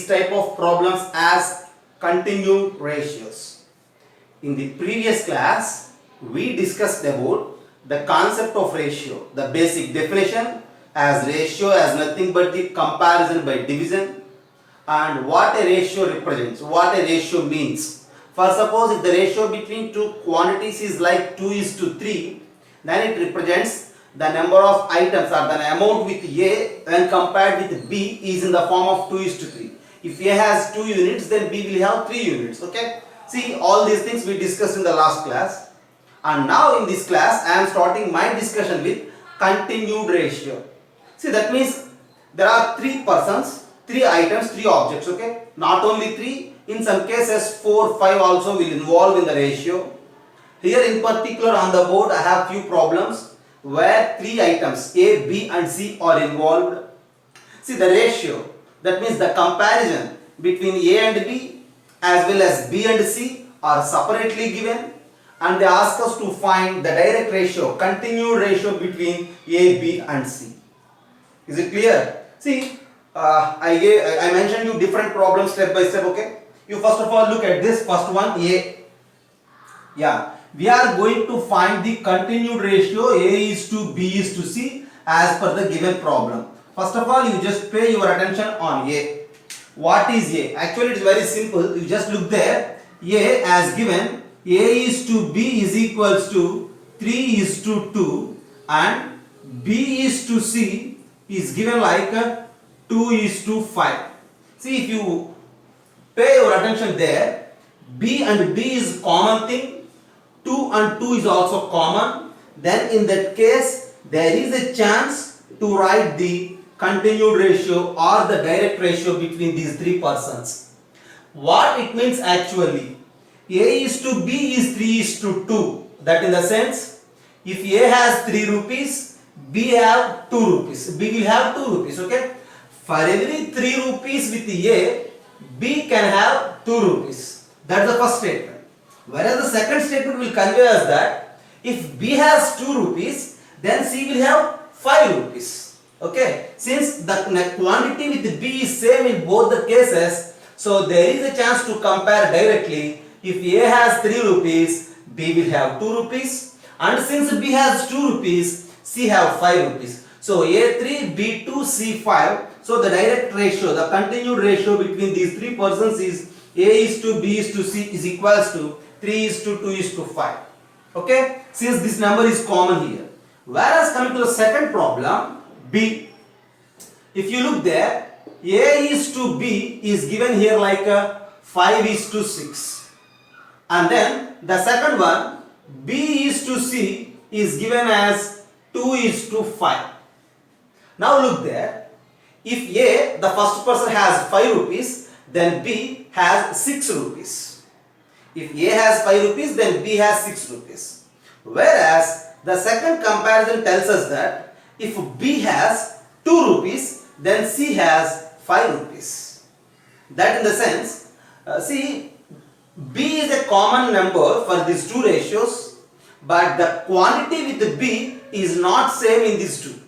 these type of problems as continued ratios. In the previous class, we discussed about the concept of ratio, the basic definition as ratio as nothing but the comparison by division, and what a ratio represents, what a ratio means. For suppose if the ratio between two quantities is like 2:3, then it represents the number of items or the amount with A when compared with B is in the form of 2:3. If A has 2 units, then B will have 3 units. Okay. See, all these things we discussed in the last class. And now in this class, I am starting my discussion with continued ratio. See, that means there are 3 persons, 3 items, 3 objects. Okay. Not only 3, in some cases 4, 5 also will involve in the ratio. Here in particular on the board, I have few problems where 3 items A, B and C are involved. See, the ratio, that means the comparison between A and B as well as B and C are separately given, and they ask us to find the direct ratio, continued ratio between A, B and C. Is it clear? See, I mentioned you different problems step by step. Okay, you first of all look at this first one, A. Yeah, we are going to find the continued ratio A is to B is to C as per the given problem. First of all, you just pay your attention on A. What is A? Actually, it is very simple. You just look there. A as given, A is to B is equals to 3:2 and B is to C is given like 2:5. See, if you pay your attention there, B and B is common thing, 2 and 2 is also common, then in that case there is a chance to write the continued ratio or the direct ratio between these 3 persons. What it means actually, A is to B is 3:2. That in the sense, if A has 3 rupees, B have 2 rupees. B will have 2 rupees. Okay. For every 3 rupees with A, B can have 2 rupees. That's the first statement. Whereas the second statement will convey us that if B has 2 rupees, then C will have 5 rupees. Okay, since the quantity with B is same in both the cases, so there is a chance to compare directly. If A has 3 rupees, B will have 2 rupees, and since B has 2 rupees, C have 5 rupees. So A3, B2, C5. So the direct ratio, the continued ratio between these 3 persons is A is to B is to C is equals to 3:2:5. Okay, since this number is common here. Whereas coming to the second problem, B, if you look there, A is to B is given here like 5:6, and then the second one, B is to C is given as 2:5. Now look there, if A, the first person has 5 rupees, then B has 6 rupees. If A has 5 rupees, then B has 6 rupees. Whereas the second comparison tells us that if B has 2 rupees, then C has 5 rupees. That in the sense, see, B is a common number for these 2 ratios, but the quantity with B is not same in these 2.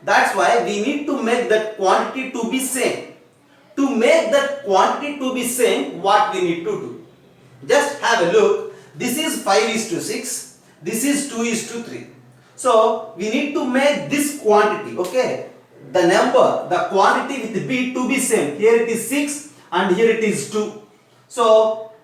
That's why we need to make that quantity to be same. To make that quantity to be same, what we need to do? Just have a look. This is 5:6. This is 2:3. So we need to make this quantity, okay, the number, the quantity with B to be same. Here it is 6 and here it is 2. So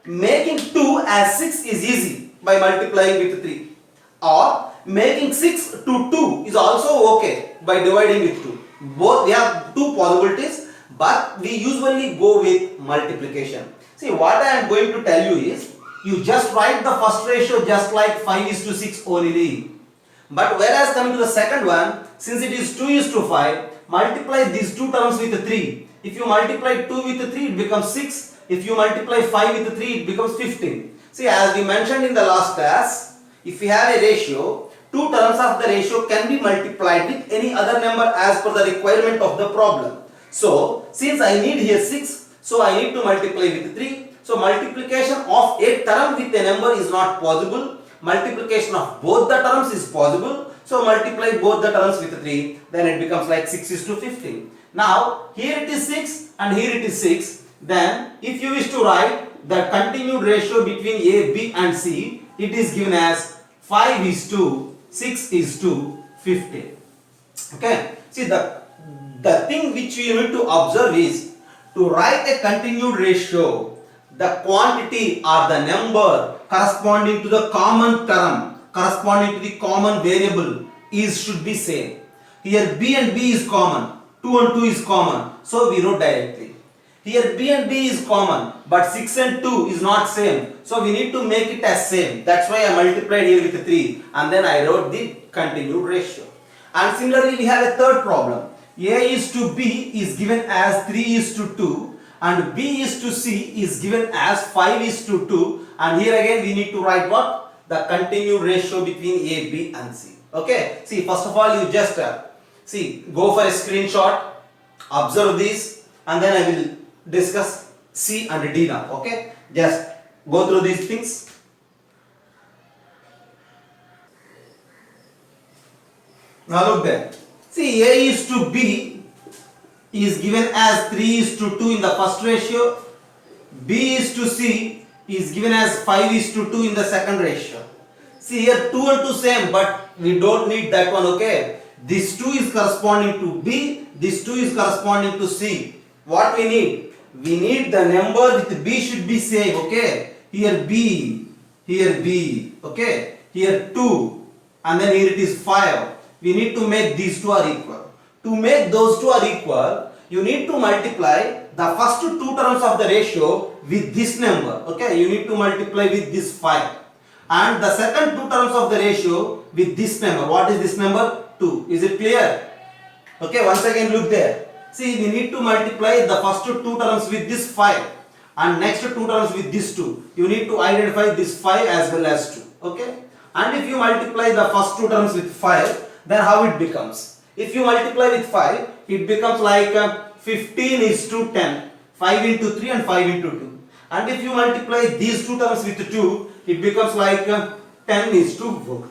making 2 as 6 is easy by multiplying with 3, or making 6 to 2 is also okay by dividing with 2. Both, we have 2 possibilities, but we usually go with multiplication. See, what I am going to tell you is, you just write the first ratio just like 5:6 only. But whereas coming to the second one, since it is 2:5, multiply these 2 terms with 3. If you multiply 2 with 3, it becomes 6. If you multiply 5 with 3, it becomes 15. See, as we mentioned in the last class, if we have a ratio, 2 terms of the ratio can be multiplied with any other number as per the requirement of the problem. So, since I need here 6, so I need to multiply with 3. So, multiplication of a term with a number is not possible. Multiplication of both the terms is possible. So multiply both the terms with 3, then it becomes like 6:15. Now here it is 6 and here it is 6. Then if you wish to write the continued ratio between A, B and C, it is given as 5 is to 6 is to 15. Okay. See, the thing which you need to observe is to write a continued ratio, the quantity or the number corresponding to the common term, corresponding to the common variable should be same. Here B and B is common, 2 and 2 is common, so we wrote directly. Here B and B is common, but 6 and 2 is not same, so we need to make it as same. That's why I multiplied here with 3 and then I wrote the continued ratio. And similarly we have a third problem. A is to B is given as 3 is to 2 and B is to C is given as 5 is to 2, and here again we need to write what? The continued ratio between A, B and C. Okay, see, first of all you just go for a screenshot, observe this, and then I will discuss C and D now. Okay, just go through these things. Now look there. See, A is to B is given as 3 is to 2 in the first ratio. B is to C is given as 5 is to 2 in the second ratio. See, here 2 and 2 same, but we don't need that one. Okay, this 2 is corresponding to B, this 2 is corresponding to C. What we need? We need the number with B should be same. Okay, here B, okay, here 2, and then here it is 5. We need to make these two are equal. To make those two are equal, you need to multiply the first two terms of the ratio with this number. Okay, you need to multiply with this 5. And the second two terms of the ratio with this number. What is this number? 2. Is it clear? Okay, once again look there. See, we need to multiply the first two terms with this 5 and next two terms with this 2. You need to identify this 5 as well as 2. Okay, and if you multiply the first two terms with 5, then how it becomes? If you multiply with 5, it becomes like 15 is to 10, 5 into 3 and 5 into 2. And if you multiply these two terms with 2, it becomes like 10 is to 4.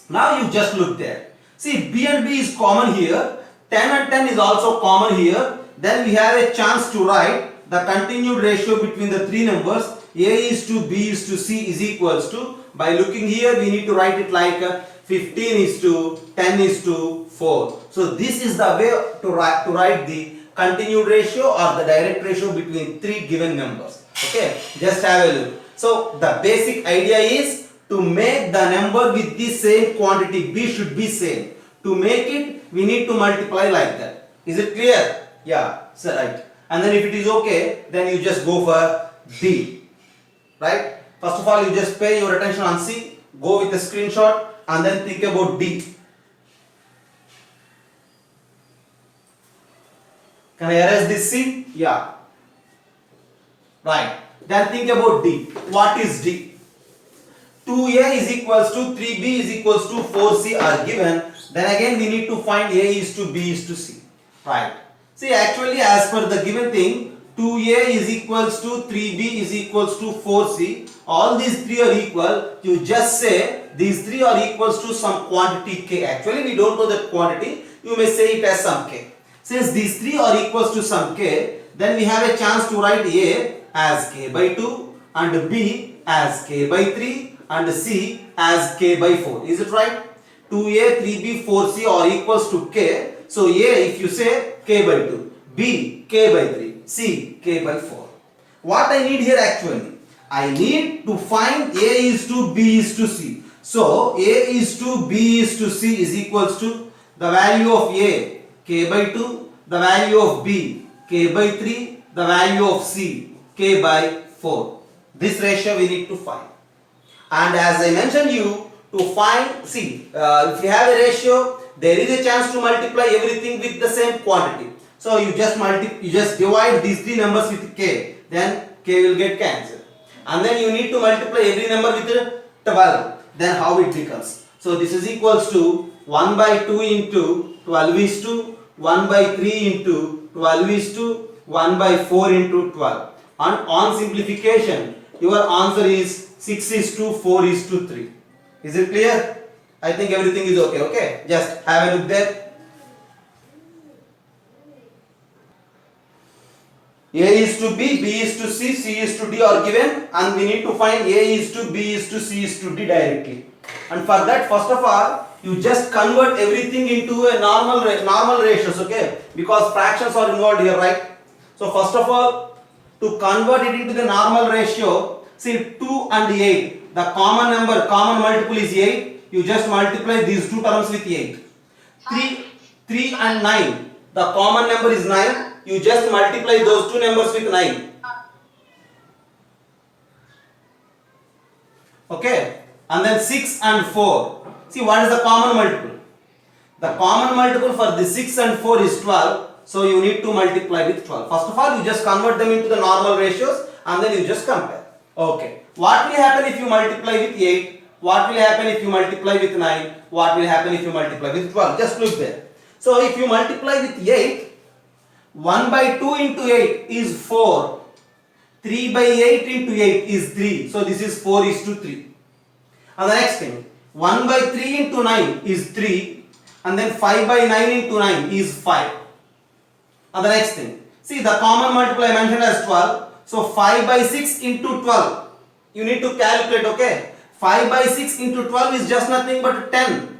Now you just look there. See, B and B is common here, 10 and 10 is also common here. Then we have a chance to write the continued ratio between the three numbers A is to B is to C is equals to, by looking here we need to write it like 15 is to 10 is to 4. So this is the way to write the continued ratio or the direct ratio between three given numbers. Okay, just have a look. So the basic idea is to make the number with the same quantity, B should be same. To make it, we need to multiply like that. Is it clear? Yeah, so right. And then if it is okay, then you just go for D. Right? First of all, you just pay your attention on C, go with a screenshot, and then think about D. Can I erase this C? Yeah. Right. Then think about D. What is D? 2A is equals to 3B is equals to 4C are given. Then again we need to find A is to B is to C. Right. See, actually as per the given thing, 2A is equals to 3B is equals to 4C. All these three are equal. You just say these three are equals to some quantity K. Actually we don't know that quantity. You may say it as some K. Since these three are equals to some K, then we have a chance to write A as K by 2 and B as K by 3 and C as K by 4. Is it right? 2A, 3B, 4C are equals to K. So A, if you say K by 2, B K by 3, C K by 4. What I need here actually? I need to find A is to B is to C. So A is to B is to C is equals to the value of A K by 2, the value of B K by 3, the value of C K by 4. This ratio we need to find. And as I mentioned you, to find, see, if you have a ratio, there is a chance to multiply everything with the same quantity. So you just divide these three numbers with K, then K will get cancelled. And then you need to multiply every number with 12. Then how it becomes? So this is equals to 1 by 2 into 12 is to 1 by 3 into 12 is to 1 by 4 into 12. And on simplification, your answer is 6 is to 4 is to 3. Is it clear? I think everything is okay. Okay, just have a look there. A is to B, B is to C, C is to D are given, and we need to find A is to B is to C is to D directly. And for that, first of all, you just convert everything into a normal ratios, okay? Because fractions are involved here, right? So first of all, to convert it into the normal ratio, see 2 and 8, the common multiple is 8. You just multiply these two terms with 8. 3 and 9, the common number is 9. You just multiply those two numbers with 9. Okay? And then 6 and 4. See, what is the common multiple? The common multiple for the 6 and 4 is 12. So you need to multiply with 12. First of all, you just convert them into the normal ratios and then you just compare. Okay. What will happen if you multiply with 8? What will happen if you multiply with 9? What will happen if you multiply with 12? Just look there. So if you multiply with 8, 1 by 2 into 8 is 4. 3 by 8 into 8 is 3. So this is 4 is to 3. And the next thing, 1 by 3 into 9 is 3. And then 5 by 9 into 9 is 5. And the next thing, see the common multiple I mentioned as 12. So 5 by 6 into 12. You need to calculate, okay? 5 by 6 into 12 is just nothing but 10.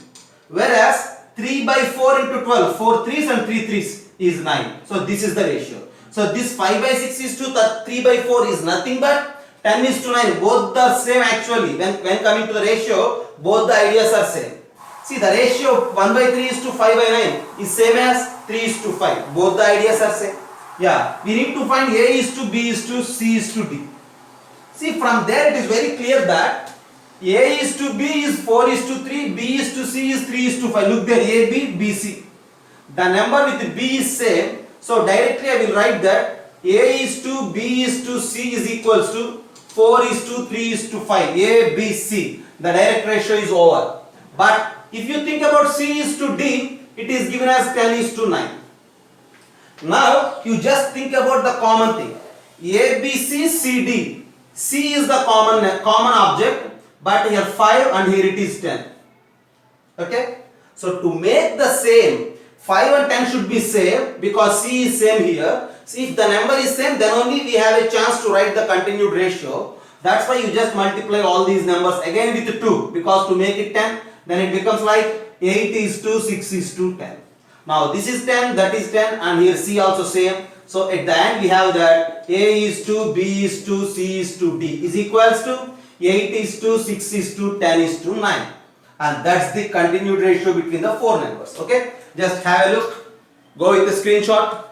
Whereas 3 by 4 into 12, 4 3s and 3 3s is 9. So this is the ratio. So this 5 by 6 is to 3 by 4 is nothing but 10 is to 9. Both are same actually. When coming to the ratio, both the ideas are same. See the ratio 1 by 3 is to 5 by 9 is same as 3 is to 5. Both the ideas are same. Yeah, we need to find A is to B is to C is to D. See from there it is very clear that A is to B is 4 is to 3, B is to C is 3 is to 5. Look there, A, B, B, C. The number with B is same. So directly I will write that A is to B is to C is equals to 4 is to 3 is to 5. A, B, C. The direct ratio is over. But if you think about C is to D, it is given as 10 is to 9. Now you just think about the common thing. A, B, C, C, D. C is the common object, but here 5 and here it is 10. Okay? So to make the same, 5 and 10 should be same because C is same here. So if the number is same, then only we have a chance to write the continued ratio. That's why you just multiply all these numbers again with 2, because to make it 10, then it becomes like 8 is to 6 is to 10. Now this is 10, that is 10, and here C also same. So at the end we have that A is to B is to C is to D is equals to 8 is to 6 is to 10 is to 9. And that's the continued ratio between the four numbers. Okay, just have a look, go with the screenshot.